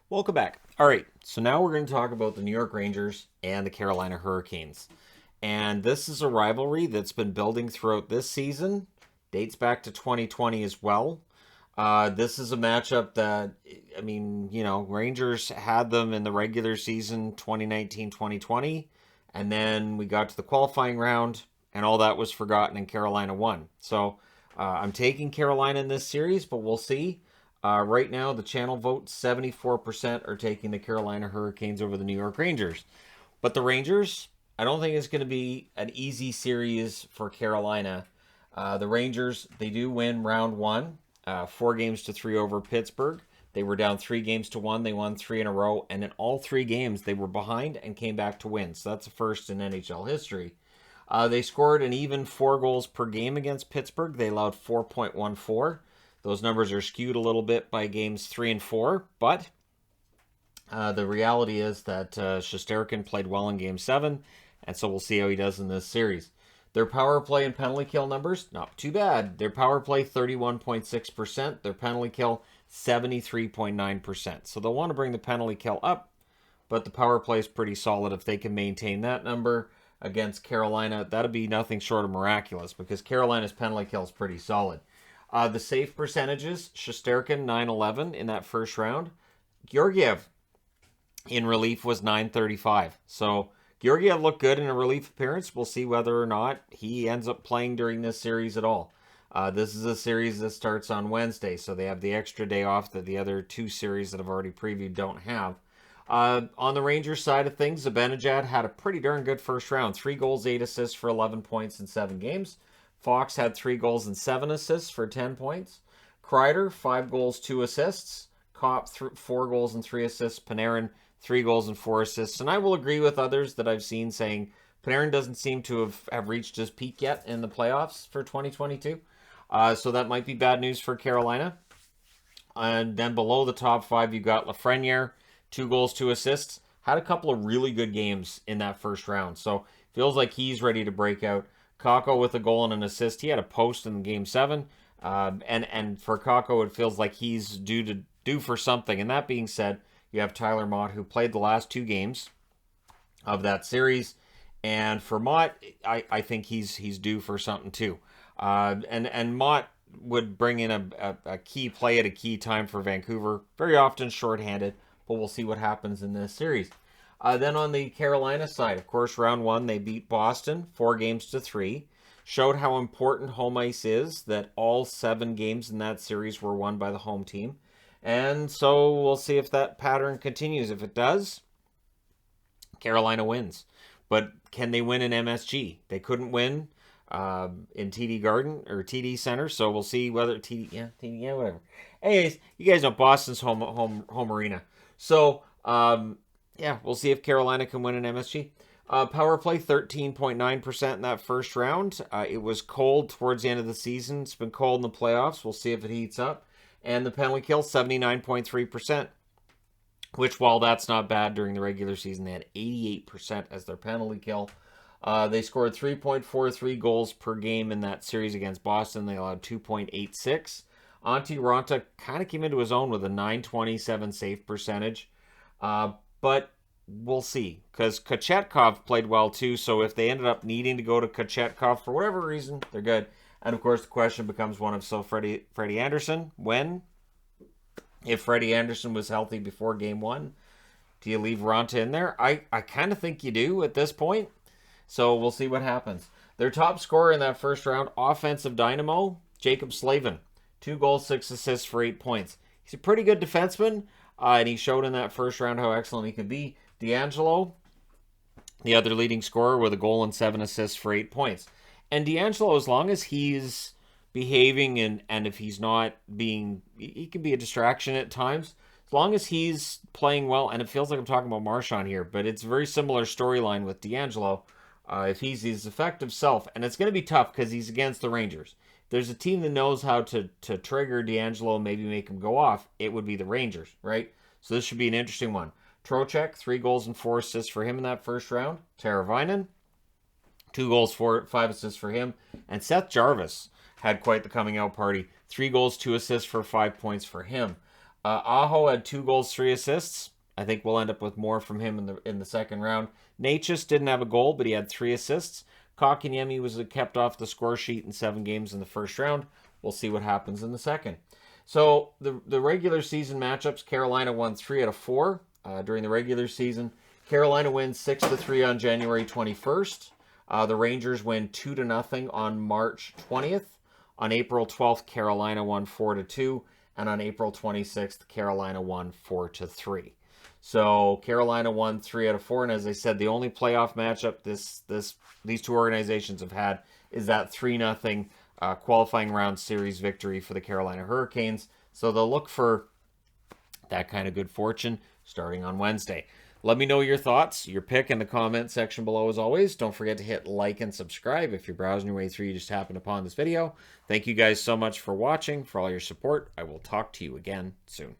Welcome back. All right, so now we're going to talk about the New York Rangers and the Carolina Hurricanes. And this is a rivalry that's been building throughout this season, dates back to 2020 as well. This is a matchup that, Rangers had them in the regular season 2019 2020, and then we got to the qualifying round, and all that was forgotten, and Carolina won. So I'm taking Carolina in this series, but we'll see. Right now, the channel vote 74% are taking the Carolina Hurricanes over the New York Rangers. But the Rangers, I don't think it's going to be an easy series for Carolina. The Rangers, they do win round one, 4-3 over Pittsburgh. They were down 3-1. They won three in a row. And in all three games, they were behind and came back to win. So that's a first in NHL history. They scored an even 4 goals per game against Pittsburgh. They allowed 4.14. Those numbers are skewed a little bit by games 3 and 4, but the reality is that Shesterkin played well in Game 7, and so we'll see how he does in this series. Their power play and penalty kill numbers, not too bad. Their power play, 31.6%. Their penalty kill, 73.9%. So they'll want to bring the penalty kill up, but the power play is pretty solid. If they can maintain that number against Carolina, that'd be nothing short of miraculous, because Carolina's penalty kill is pretty solid. The save percentages, Shesterkin 9-11 in that first round. Georgiev in relief was 9-35. So Georgiev looked good in a relief appearance. We'll see whether or not he ends up playing during this series at all. This is a series that starts on Wednesday, so they have the extra day off that the other two series that I've already previewed don't have. On the Rangers side of things, Zibanejad had a pretty darn good first round. 3 goals, 8 assists for 11 points in 7 games. Fox had 3 goals and 7 assists for 10 points. Kreider, 5 goals, 2 assists. Kopp, 4 goals and 3 assists. Panarin, 3 goals and 4 assists. And I will agree with others that I've seen saying Panarin doesn't seem to have reached his peak yet in the playoffs for 2022. So that might be bad news for Carolina. And then below the top 5, you've got Lafreniere, 2 goals, 2 assists. Had a couple of really good games in that first round. So feels like he's ready to break out. Kakko with a goal and an assist. He had a post in Game 7. And for Kakko, it feels like he's due for something. And that being said, you have Tyler Mott, who played the last 2 games of that series. And for Mott, I think he's due for something too. And Mott would bring in a key play at a key time for Vancouver. Very often shorthanded, but we'll see what happens in this series. Then on the Carolina side, of course, round 1, they beat Boston 4-3. Showed how important home ice is, that all 7 games in that series were won by the home team. And so we'll see if that pattern continues. If it does, Carolina wins. But can they win in MSG? They couldn't win in TD Garden or TD Center, so we'll see whether TD, whatever. Anyways, you guys know Boston's home arena. So, we'll see if Carolina can win an MSG. Power play 13.9% in that first round. It was cold towards the end of the season. It's been cold in the playoffs. We'll see if it heats up. And the penalty kill 79.3%, which, while that's not bad during the regular season, they had 88% as their penalty kill. They scored 3.43 goals per game in that series against Boston. They allowed 2.86. Antti Raanta kind of came into his own with a 927 save percentage. But we'll see, because Kochetkov played well too, so if they ended up needing to go to Kochetkov for whatever reason, they're good. And of course, the question becomes one of, so Freddie Andersen, when? If Freddie Andersen was healthy before Game 1, do you leave Raanta in there? I kind of think you do at this point, so we'll see what happens. Their top scorer in that first round, offensive dynamo, Jacob Slavin. 2 goals, 6 assists for 8 points. He's a pretty good defenseman. And he showed in that first round how excellent he could be. D'Angelo, the other leading scorer, with a goal and 7 assists for 8 points. And D'Angelo, as long as he's behaving and if he's not being, he can be a distraction at times. As long as he's playing well, and it feels like I'm talking about Marchand here, but it's a very similar storyline with D'Angelo. If he's his effective self, and it's going to be tough because he's against the Rangers. There's a team that knows how to trigger D'Angelo and maybe make him go off, it would be the Rangers, right? So this should be an interesting one. Trocheck, 3 goals and 4 assists for him in that first round. Teravainen, 2 goals, 5 assists for him. And Seth Jarvis had quite the coming out party. 3 goals, 2 assists for 5 points for him. Aho had 2 goals, 3 assists. I think we'll end up with more from him in the second round. Natchez didn't have a goal, but he had 3 assists. Kotkaniemi was kept off the score sheet in 7 games in the first round. We'll see what happens in the second. So the regular season matchups, Carolina won 3 out of 4 during the regular season. Carolina wins 6-3 on January 21st. The Rangers win 2-0 on March 20th. On April 12th, Carolina won 4-2. And on April 26th, Carolina won 4-3. So Carolina won 3 out of 4. And as I said, the only playoff matchup these two organizations have had is that 3-0 qualifying round series victory for the Carolina Hurricanes. So they'll look for that kind of good fortune starting on Wednesday. Let me know your thoughts, your pick in the comment section below as always. Don't forget to hit like and subscribe if you're browsing your way through, you just happened upon this video. Thank you guys so much for watching, for all your support. I will talk to you again soon.